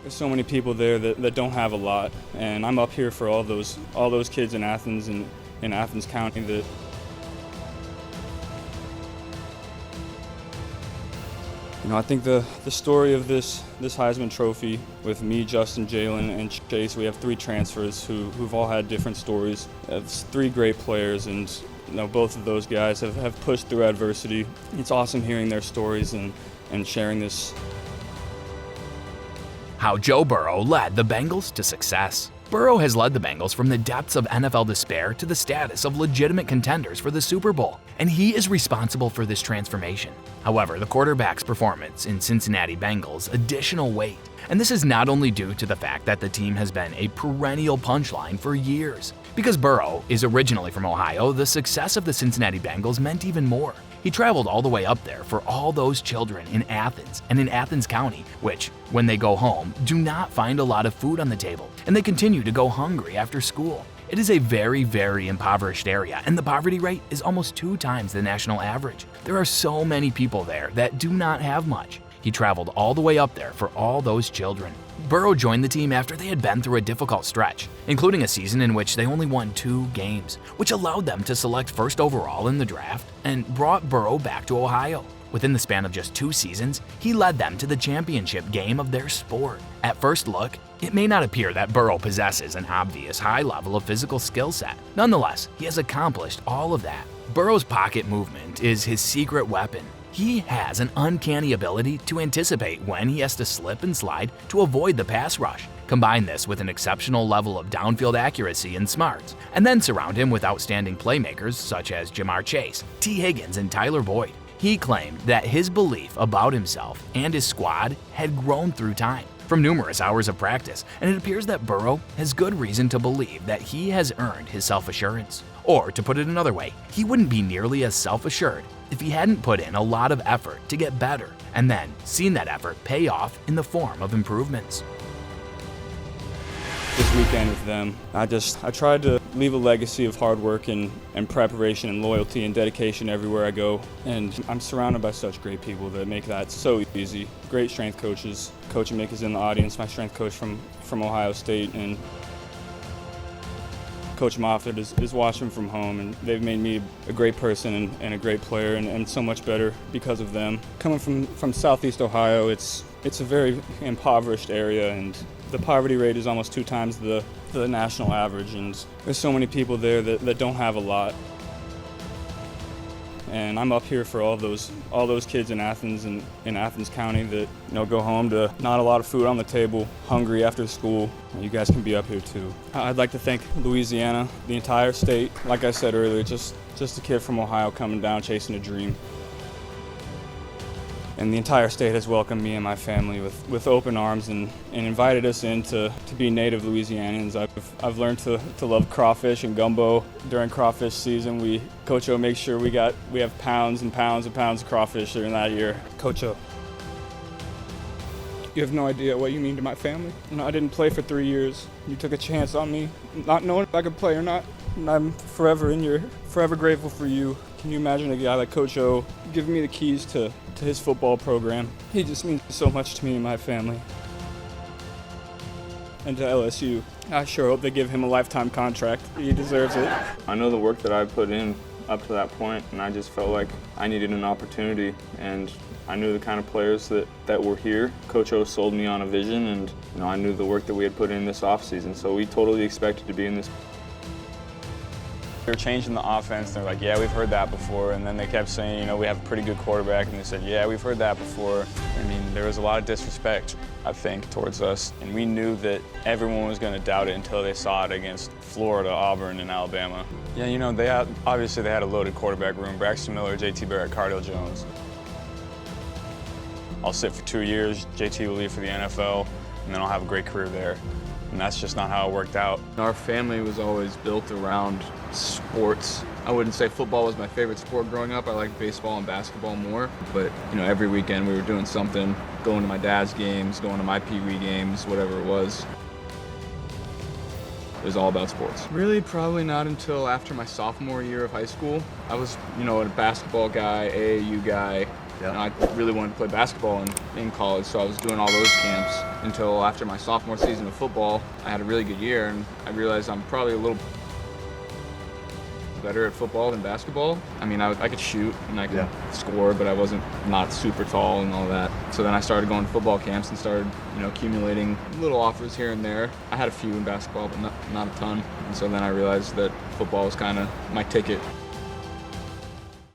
There's so many people there that don't have a lot, and I'm up here for all those kids in Athens and in Athens County that I think the story of this Heisman Trophy with me, Justin, Jalen, and Chase, we have 3 transfers who've all had different stories. It's 3 great players, and both of those guys have pushed through adversity. It's awesome hearing their stories and sharing this. How Joe Burrow led the Bengals to success. Burrow has led the Bengals from the depths of NFL despair to the status of legitimate contenders for the Super Bowl, and he is responsible for this transformation. However, the quarterback's performance in Cincinnati Bengals additional weight, and this is not only due to the fact that the team has been a perennial punchline for years. Because Burrow is originally from Ohio, the success of the Cincinnati Bengals meant even more. He traveled all the way up there for all those children in Athens and in Athens County, which, when they go home, do not find a lot of food on the table, and they continue to go hungry after school. It is a very, very impoverished area, and the poverty rate is almost 2 times the national average. There are so many people there that do not have much. He traveled all the way up there for all those children. Burrow joined the team after they had been through a difficult stretch, including a season in which they only won 2 games, which allowed them to select first overall in the draft and brought Burrow back to Ohio. Within the span of just 2 seasons, he led them to the championship game of their sport. At first look, it may not appear that Burrow possesses an obvious high level of physical skill set. Nonetheless, he has accomplished all of that. Burrow's pocket movement is his secret weapon. He has an uncanny ability to anticipate when he has to slip and slide to avoid the pass rush. Combine this with an exceptional level of downfield accuracy and smarts, and then surround him with outstanding playmakers such as Jamar Chase, T. Higgins, and Tyler Boyd. He claimed that his belief about himself and his squad had grown through time, from numerous hours of practice, and it appears that Burrow has good reason to believe that he has earned his self-assurance. Or, to put it another way, he wouldn't be nearly as self-assured if he hadn't put in a lot of effort to get better, and then seen that effort pay off in the form of improvements. This weekend with them, I tried to leave a legacy of hard work and preparation and loyalty and dedication everywhere I go. And I'm surrounded by such great people that make that so easy. Great strength coaches. Coach Mick is in the audience, my strength coach from Ohio State, and Coach Moffitt is watching from home, and they've made me a great person and a great player and so much better because of them. Coming from Southeast Ohio, it's a very impoverished area, and the poverty rate is almost 2 times the national average, and there's so many people there that don't have a lot. And I'm up here for all those kids in Athens and in Athens County that go home to not a lot of food on the table, hungry after school. You guys can be up here too. I'd like to thank Louisiana, the entire state. Like I said earlier, just a kid from Ohio coming down chasing a dream. And the entire state has welcomed me and my family with open arms and invited us in to be native Louisianians. I've learned to love crawfish and gumbo. During crawfish season, Coach O makes sure we have pounds and pounds and pounds of crawfish during that year. Coach O, you have no idea what you mean to my family. I didn't play for 3 years. You took a chance on me, not knowing if I could play or not. And I'm forever grateful for you. Can you imagine a guy like Coach O giving me the keys to his football program? He just means so much to me and my family. And to LSU, I sure hope they give him a lifetime contract. He deserves it. I know the work that I put in up to that point, and I just felt like I needed an opportunity, and I knew the kind of players that were here. Coach O sold me on a vision, and I knew the work that we had put in this offseason, so we totally expected to be in this. They were changing the offense. They're like, yeah, we've heard that before. And then they kept saying, we have a pretty good quarterback. And they said, yeah, we've heard that before. I mean, there was a lot of disrespect, I think, towards us. And we knew that everyone was going to doubt it until they saw it against Florida, Auburn, and Alabama. Yeah, they had a loaded quarterback room. Braxton Miller, JT Barrett, Cardale Jones. I'll sit for 2 years. JT will leave for the NFL, and then I'll have a great career there. And that's just not how it worked out. Our family was always built around sports. I wouldn't say football was my favorite sport growing up. I liked baseball and basketball more. But, every weekend we were doing something, going to my dad's games, going to my Pee Wee games, whatever it was. It was all about sports. Really, probably not until after my sophomore year of high school. I was, a basketball guy, AAU guy, Yeah. And I really wanted to play basketball in college, so I was doing all those camps until after my sophomore season of football. I had a really good year, and I realized I'm probably a little better at football than basketball. I mean, I could shoot and I could score, but I wasn't not super tall and all that. So then I started going to football camps and started, accumulating little offers here and there. I had a few in basketball, but not a ton. And so then I realized that football was kind of my ticket.